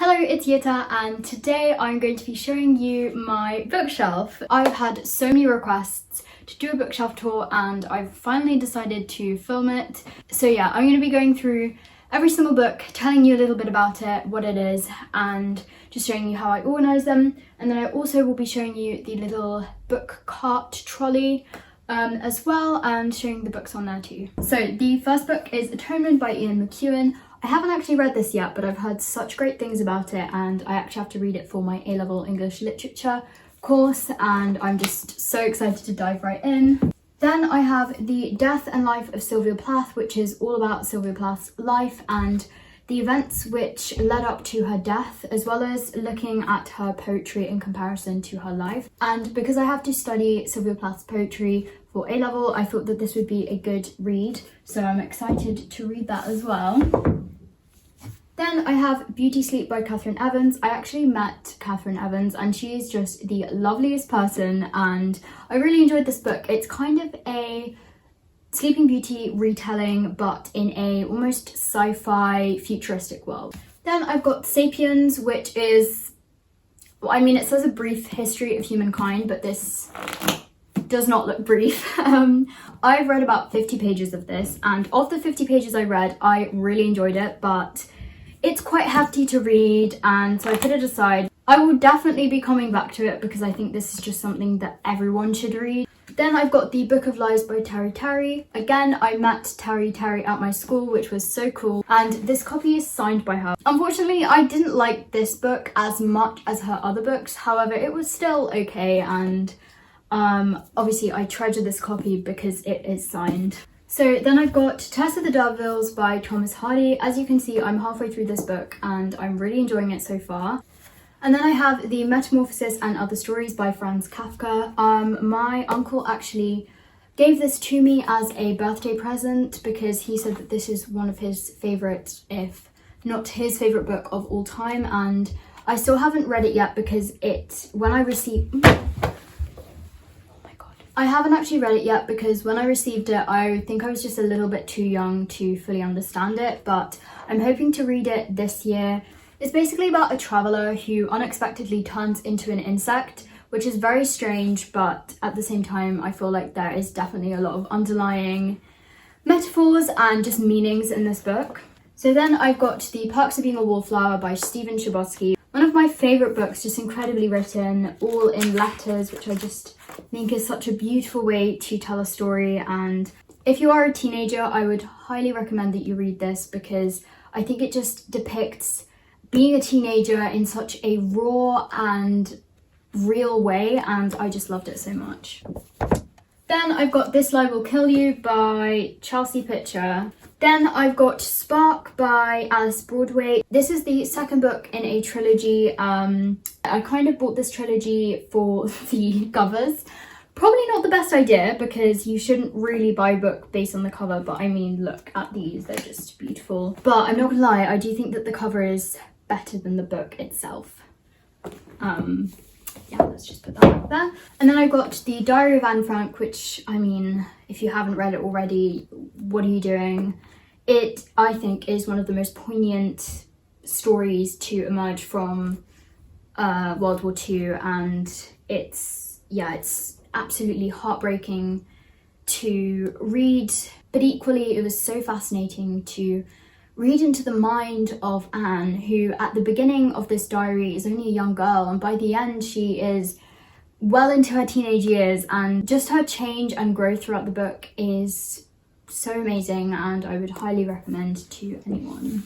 Hello, it's Jeta, and today I'm going to be showing you my bookshelf. I've had so many requests to do a bookshelf tour and I've finally decided to film it. So yeah, I'm going to be going through every single book, telling you a little bit about it, what it is, and just showing you how I organise them. And then I also will be showing you the little book cart trolley as well, and showing the books on there too. So the first book is Atonement by Ian McEwan. I haven't actually read this yet, but I've heard such great things about it, and I actually have to read it for my A-level English literature course, and I'm just so excited to dive right in. Then I have The Death and Life of Sylvia Plath, which is all about Sylvia Plath's life and the events which led up to her death, as well as looking at her poetry in comparison to her life. And because I have to study Sylvia Plath's poetry for A-level, I thought that this would be a good read, so I'm excited to read that as well. Then I have Beauty Sleep by Catherine Evans. I actually met Catherine Evans and she's just the loveliest person, and I really enjoyed this book. It's kind of a Sleeping Beauty retelling, but in a almost sci-fi futuristic world. Then I've got Sapiens, which is, well, I mean, it says a brief history of humankind, but this does not look brief. I've read about 50 pages of this, and of the 50 pages I read, I really enjoyed it, but it's quite hefty to read, and so I put it aside. I will definitely be coming back to it because I think this is just something that everyone should read. Then I've got The Book of Lies by Terry Terry. Again, I met Terry Terry at my school, which was so cool, and this copy is signed by her. Unfortunately, I didn't like this book as much as her other books, however, it was still okay, and obviously I treasure this copy because it is signed. So then I've got Tess of the D'Urbervilles by Thomas Hardy. As you can see, I'm halfway through this book and I'm really enjoying it so far. And then I have The Metamorphosis and Other Stories by Franz Kafka. My uncle actually gave this to me as a birthday present because he said that this is one of his favourite, if not his favourite book of all time, and I still haven't read it yet because I haven't actually read it yet because when I received it, I think I was just a little bit too young to fully understand it, but I'm hoping to read it this year. It's basically about a traveller who unexpectedly turns into an insect, which is very strange, but at the same time, I feel like there is definitely a lot of underlying metaphors and just meanings in this book. So then I've got The Perks of Being a Wallflower by Stephen Chbosky. One of my favourite books, just incredibly written, all in letters, which I just think is such a beautiful way to tell a story. And if you are a teenager, I would highly recommend that you read this because I think it just depicts being a teenager in such a raw and real way, and I just loved it so much. Then I've got This Lie Will Kill You by Chelsea Pitcher. Then I've got Spark by Alice Broadway. This is the second book in a trilogy. I kind of bought this trilogy for the covers. Probably not the best idea because you shouldn't really buy a book based on the cover, but I mean, look at these, they're just beautiful. But I'm not gonna lie, I do think that the cover is better than the book itself. Yeah, let's just put that up there. And then I've got The Diary of Anne Frank, which, I mean, if you haven't read it already, what are you doing? It, I think, is one of the most poignant stories to emerge from World War II, and it's absolutely heartbreaking to read, but equally it was so fascinating to read into the mind of Anne, who at the beginning of this diary is only a young girl, and by the end she is well into her teenage years, and just her change and growth throughout the book is so amazing, and I would highly recommend to anyone.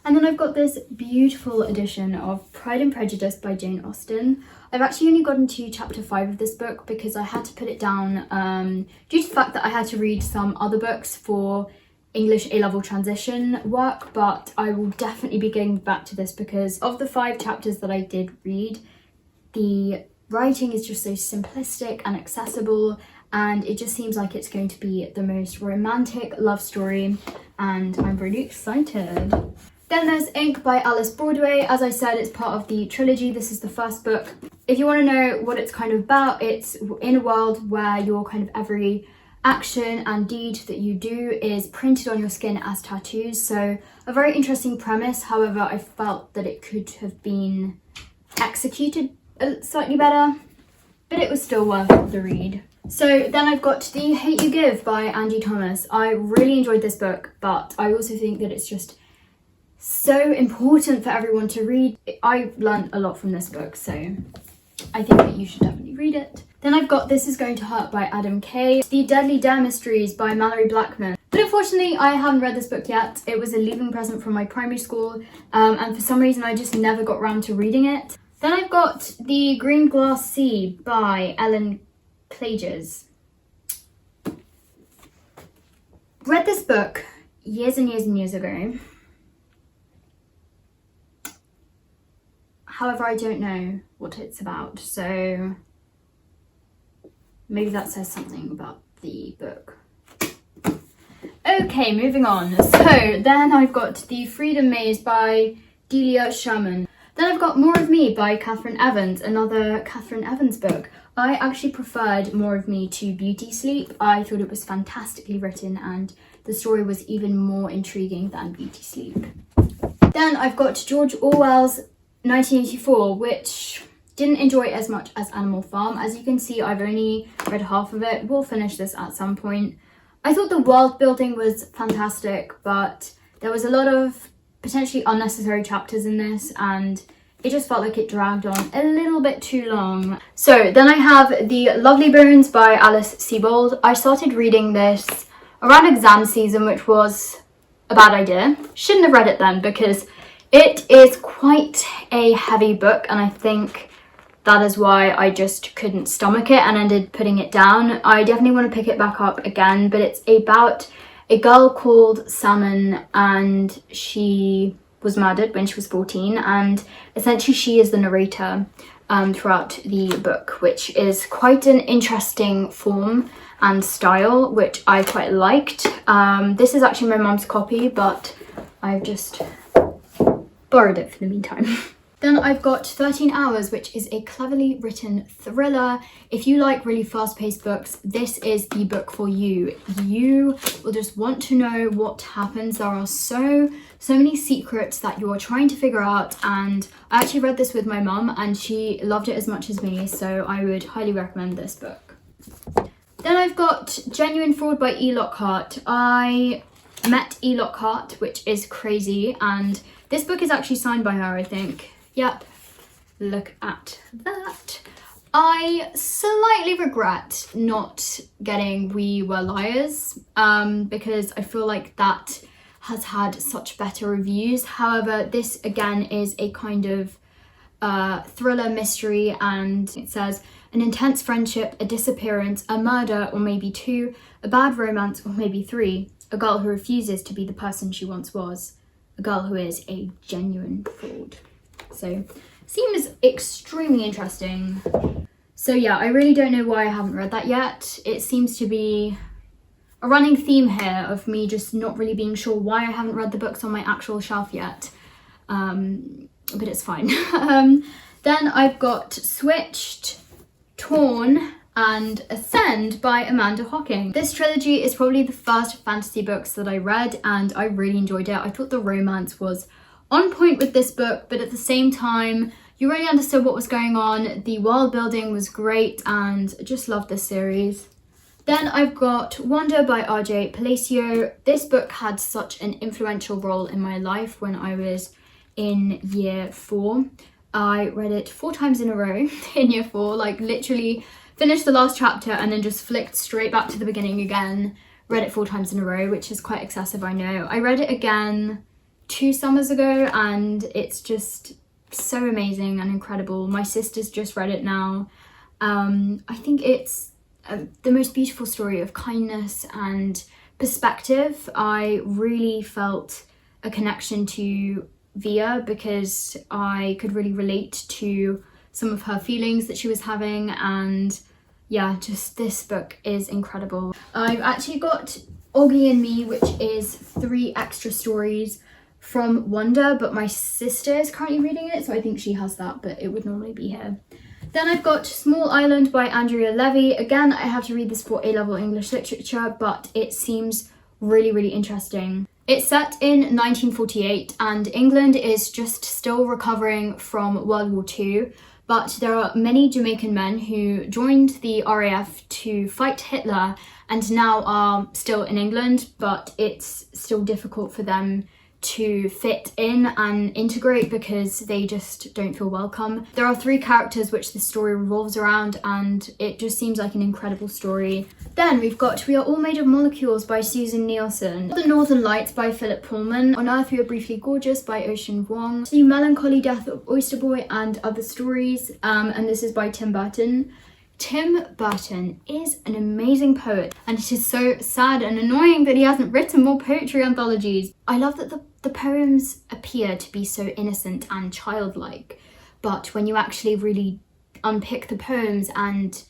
And then I've got this beautiful edition of Pride and Prejudice by Jane Austen. I've actually only gotten to chapter 5 of this book because I had to put it down due to the fact that I had to read some other books for English A-level transition work, but I will definitely be getting back to this because of the 5 chapters that I did read, the writing is just so simplistic and accessible, and it just seems like it's going to be the most romantic love story, and I'm really excited. Then there's Ink by Alice Broadway. As I said, it's part of the trilogy. This is the first book. If you want to know what it's kind of about, it's in a world where your kind of every action and deed that you do is printed on your skin as tattoos. So a very interesting premise. However, I felt that it could have been executed slightly better, but it was still worth the read. So then I've got The Hate You Give by Angie Thomas. I really enjoyed this book, but I also think that it's just so important for everyone to read. I learned a lot from this book, so I think that you should definitely read it. Then I've got This Is Going to Hurt by Adam Kay, The Deadly Dare Mysteries by Mallory Blackman. But unfortunately, I haven't read this book yet. It was a leaving present from my primary school, and for some reason I just never got around to reading it. Then I've got The Green Glass Sea by Ellen Klages. Read this book years and years and years ago. However, I don't know what it's about, so maybe that says something about the book. Okay, moving on. So then I've got The Freedom Maze by Delia Sherman. Then I've got More of Me by Catherine Evans, another Catherine Evans book. I actually preferred More of Me to Beauty Sleep. I thought it was fantastically written and the story was even more intriguing than Beauty Sleep. Then I've got George Orwell's 1984, which didn't enjoy as much as Animal Farm. As you can see, I've only read half of it. We'll finish this at some point. I thought the world building was fantastic, but there was a lot of potentially unnecessary chapters in this and it just felt like it dragged on a little bit too long. So then I have The Lovely Bones by Alice Sebold. I started reading this around exam season, which was a bad idea. Shouldn't have read it then because it is quite a heavy book and I think that is why I just couldn't stomach it and ended putting it down. I definitely want to pick it back up again, but it's about a girl called Salmon and she was murdered when she was 14 and essentially she is the narrator throughout the book, which is quite an interesting form and style, which I quite liked. This is actually my mum's copy, but I've just borrowed it for the meantime. Then I've got 13 Hours, which is a cleverly written thriller. If you like really fast-paced books, this is the book for you. You will just want to know what happens. There are so many secrets that you are trying to figure out, and I actually read this with my mum and she loved it as much as me, so I would highly recommend this book. Then I've got Genuine Fraud by E. Lockhart. I met E. Lockhart, which is crazy, and this book is actually signed by her, I think. Yep, look at that. I slightly regret not getting We Were Liars because I feel like that has had such better reviews. However, this again is a kind of thriller mystery, and it says an intense friendship, a disappearance, a murder, or maybe two, a bad romance, or maybe three, a girl who refuses to be the person she once was, a girl who is a genuine fraud. So seems extremely interesting. So yeah, I really don't know why I haven't read that yet. It seems to be a running theme here of me just not really being sure why I haven't read the books on my actual shelf yet. But it's fine. Then I've got Switched, Torn, and Ascend by Amanda Hocking. This trilogy is probably the first fantasy books that I read and I really enjoyed it. I thought the romance was on point with this book, but at the same time, you really understood what was going on. The world building was great and I just loved this series. Then I've got Wonder by R.J. Palacio. This book had such an influential role in my life when I was in year 4. I read it 4 times in a row in year 4, like literally finished the last chapter and then just flicked straight back to the beginning again. Read it 4 times in a row, which is quite excessive, I know. I read it again 2 summers ago and it's just so amazing and incredible. My sister's just read it now. I think it's the most beautiful story of kindness and perspective. I really felt a connection to Via because I could really relate to some of her feelings that she was having, and yeah, just this book is incredible. I've actually got Augie and Me, which is 3 extra stories from Wonder, but my sister is currently reading it, so I think she has that, but it would normally be here. Then I've got Small Island by Andrea Levy. Again, I have to read this for A-level English literature, but it seems really, really interesting. It's set in 1948 and England is just still recovering from World War II, but there are many Jamaican men who joined the RAF to fight Hitler and now are still in England, but it's still difficult for them to fit in and integrate because they just don't feel welcome. There are 3 characters which the story revolves around and it just seems like an incredible story. Then we've got We Are All Made of Molecules by Susan Nielsen, The Northern Lights by Philip Pullman, On Earth We Are Briefly Gorgeous by Ocean Vuong, The Melancholy Death of Oyster Boy and Other Stories, and this is by Tim Burton. Tim Burton is an amazing poet and it is so sad and annoying that he hasn't written more poetry anthologies. I love that the poems appear to be so innocent and childlike, but when you actually really unpick the poems and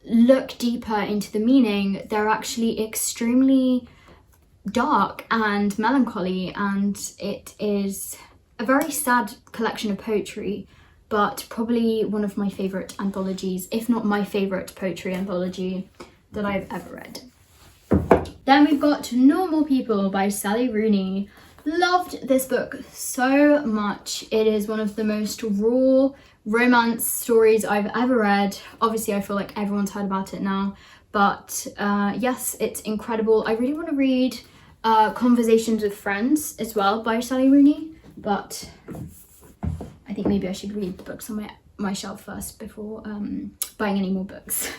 look deeper into the meaning, they're actually extremely dark and melancholy, and it is a very sad collection of poetry, but probably one of my favourite anthologies, if not my favourite poetry anthology that I've ever read. Then we've got Normal People by Sally Rooney. Loved this book so much. It is one of the most raw romance stories I've ever read. Obviously, I feel like everyone's heard about it now, but yes, it's incredible. I really want to read Conversations with Friends as well by Sally Rooney, but I think maybe I should read the books on my shelf first before buying any more books.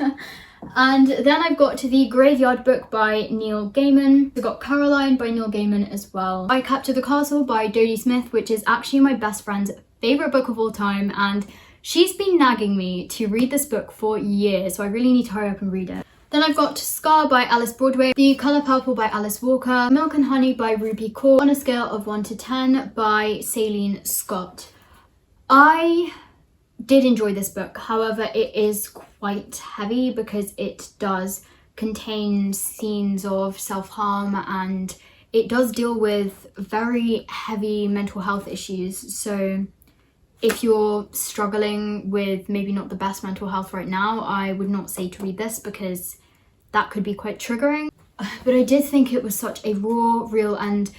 And then I've got The Graveyard Book by Neil Gaiman. I've got Caroline by Neil Gaiman as well. I Capture the Castle by Dodie Smith, which is actually my best friend's favourite book of all time, and she's been nagging me to read this book for years, so I really need to hurry up and read it. Then I've got Scar by Alice Broadway, The Colour Purple by Alice Walker, Milk and Honey by Ruby Kaur, On a Scale of 1 to 10 by Saleen Scott. I did enjoy this book, however it is quite heavy because it does contain scenes of self-harm and it does deal with very heavy mental health issues. So if you're struggling with maybe not the best mental health right now, I would not say to read this because that could be quite triggering. But I did think it was such a raw, real and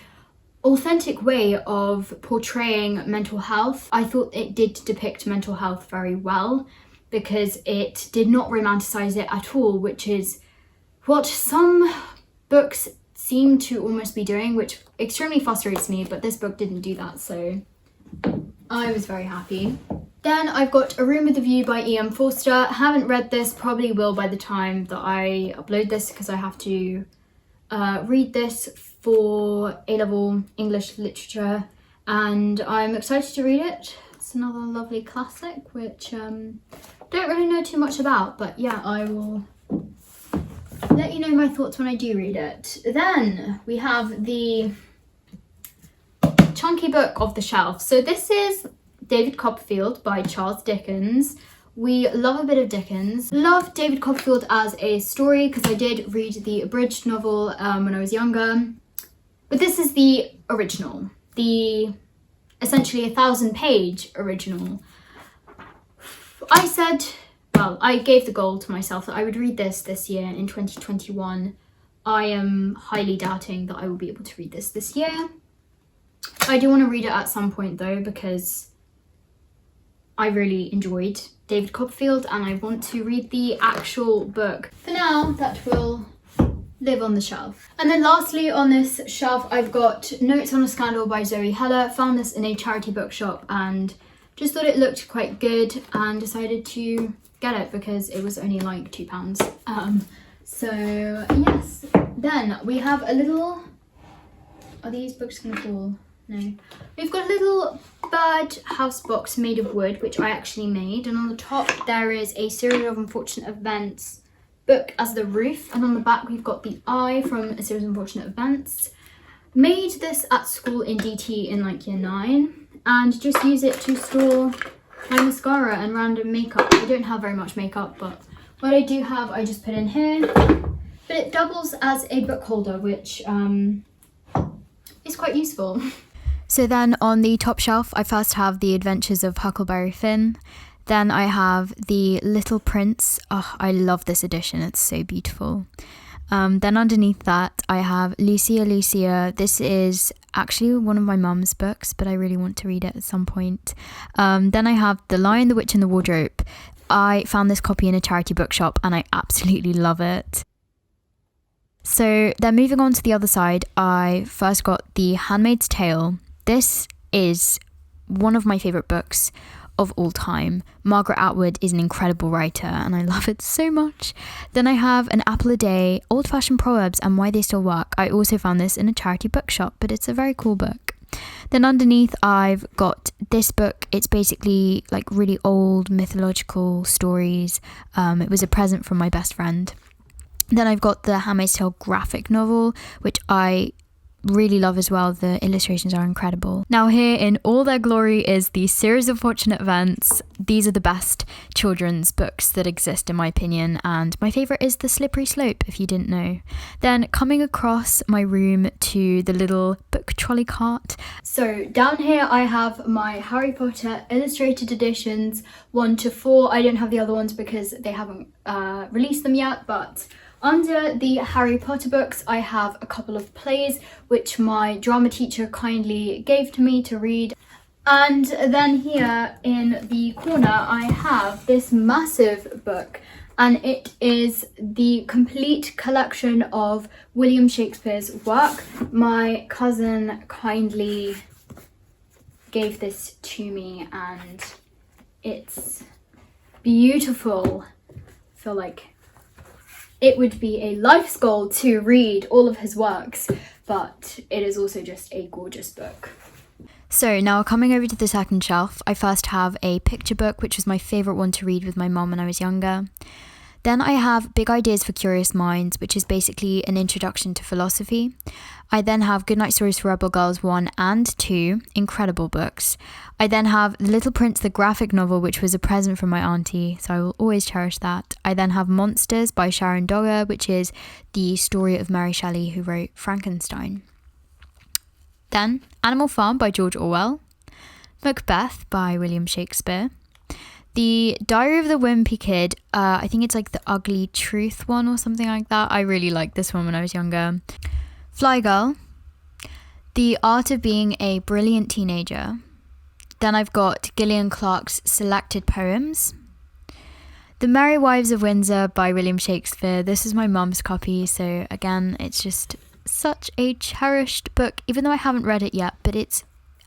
authentic way of portraying mental health. I thought it did depict mental health very well because it did not romanticize it at all, which is what some books seem to almost be doing, which extremely frustrates me, but this book didn't do that, so I was very happy. Then I've got A Room with a View by E.M. Forster. Haven't read this, probably will by the time that I upload this because I have to read this for A-level English literature and I'm excited to read it. It's another lovely classic which don't really know too much about, but yeah, I will let you know my thoughts when I do read it. Then we have the chunky book off the shelf. So this is David Copperfield by Charles Dickens. We love a bit of Dickens. Love David Copperfield as a story because I did read the abridged novel when I was younger. But this is the original, the essentially 1,000-page original. I gave the goal to myself that I would read this year in 2021. I am highly doubting that I will be able to read this year. I do want to read it at some point though because I really enjoyed David Copperfield and I want to read the actual book. For now, that will live on the shelf. And then lastly on this shelf, I've got Notes on a Scandal by Zoe Heller. Found this in a charity bookshop and just thought it looked quite good and decided to get it because it was only like £2. So yes. Then we have a little, are these books gonna fall? No. We've got a little bird house box made of wood, which I actually made, and on the top there is a series of unfortunate events book as the roof, and on the back we've got the eye from a series of unfortunate events. Made this at school in DT in like year 9 and just use it to store my mascara and random makeup. I don't have very much makeup, but what I do have I just put in here, but it doubles as a book holder, which is quite useful. So then on the top shelf, I first have The Adventures of Huckleberry Finn. Then I have The Little Prince. Oh, I love this edition. It's so beautiful. Then underneath that, I have Lucia Lucia. This is actually one of my mum's books, but I really want to read it at some point. Then I have The Lion, the Witch and the Wardrobe. I found this copy in a charity bookshop and I absolutely love it. So then moving on to the other side, I first got The Handmaid's Tale. This is one of my favourite books of all time. Margaret Atwood is an incredible writer and I love it so much. Then I have An Apple a Day, Old-Fashioned Proverbs and Why They Still Work. I also found this in a charity bookshop, but it's a very cool book. Then underneath I've got this book. It's basically like really old mythological stories. It was a present from my best friend. Then I've got the Handmaid's Tale graphic novel, which I really love as well. The illustrations are incredible. Now here in all their glory is the Series of Fortunate Events. These are the best children's books that exist in my opinion, and my favourite is The Slippery Slope, if you didn't know. Then coming across my room to the little book trolley cart. So down here I have my Harry Potter illustrated editions 1 to 4. I don't have the other ones because they haven't released them yet, but under the Harry Potter books, I have a couple of plays which my drama teacher kindly gave to me to read. And then here in the corner, I have this massive book, and it is the complete collection of William Shakespeare's work. My cousin kindly gave this to me, and it's beautiful. I feel like it would be a life's goal to read all of his works, but it is also just a gorgeous book. So now coming over to the second shelf, I first have a picture book, which was my favourite one to read with my mum when I was younger. Then I have Big Ideas for Curious Minds, which is basically an introduction to philosophy. I then have Goodnight Stories for Rebel Girls 1 and 2, incredible books. I then have The Little Prince, the graphic novel, which was a present from my auntie, so I will always cherish that. I then have Monsters by Sharon Dogger, which is the story of Mary Shelley, who wrote Frankenstein. Then Animal Farm by George Orwell. Macbeth by William Shakespeare. The Diary of the Wimpy Kid, I think it's like the Ugly Truth one or something like that. I really liked this one when I was younger. Fly Girl. The Art of Being a Brilliant Teenager. Then I've got Gillian Clarke's Selected Poems. The Merry Wives of Windsor by William Shakespeare. This is my mum's copy, so again, it's just such a cherished book, even though I haven't read it yet, but it's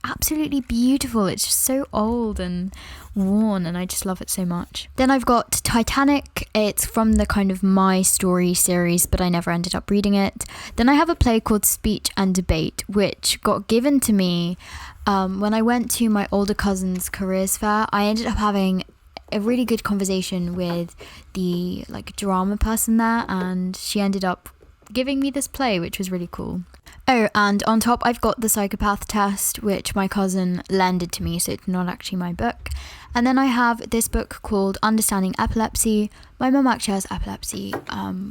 absolutely beautiful. It's just so old and worn and I just love it so much. Then I've got Titanic. It's from the kind of My Story series, but I never ended up reading it. Then I have a play called Speech and Debate, which got given to me when I went to my older cousin's careers fair. I ended up having a really good conversation with the drama person there, and she ended up giving me this play, which was really cool. Oh, and on top I've got The Psychopath Test, which my cousin lended to me, so it's not actually my book. And then I have this book called Understanding Epilepsy. My mum actually has epilepsy,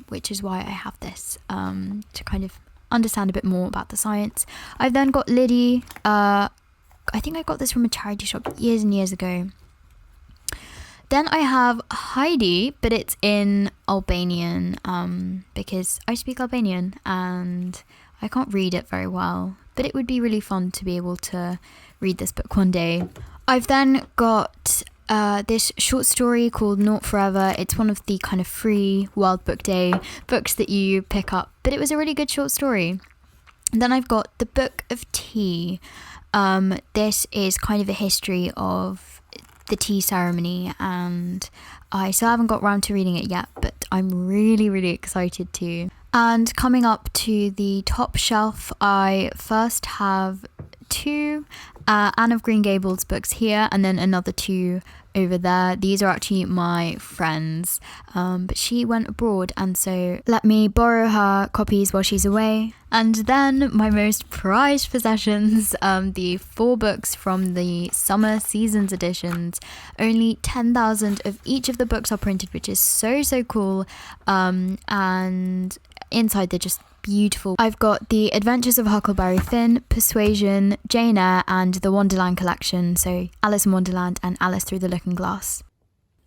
which is why I have this, to kind of understand a bit more about the science. I've then got Liddy. I think I got this from a charity shop years and years ago. Then I have Heidi, but it's in Albanian, because I speak Albanian and I can't read it very well, but it would be really fun to be able to read this book one day. I've then got this short story called Naught Forever. It's one of the kind of free World Book Day books that you pick up, but it was a really good short story. And then I've got The Book of Tea. This is kind of a history of the tea ceremony, and I still haven't got around to reading it yet, but I'm really, really excited to. And coming up to the top shelf, I first have two Anne of Green Gables books here, and then another two over there. These are actually my friends, but she went abroad and so let me borrow her copies while she's away. And then my most prized possessions, the 4 books from the summer seasons editions. Only 10,000 of each of the books are printed, which is so cool, and inside they're just beautiful. I've got The Adventures of Huckleberry Finn, Persuasion, Jane Eyre, and the Wonderland collection, so Alice in Wonderland and Alice Through the Looking Glass.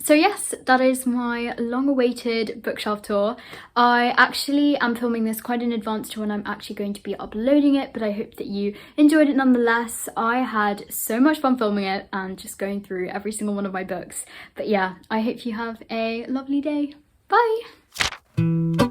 So yes, that is my long-awaited bookshelf tour. I actually am filming this quite in advance to when I'm actually going to be uploading it, but I hope that you enjoyed it nonetheless. I had so much fun filming it and just going through every single one of my books. But yeah, I hope you have a lovely day. Bye!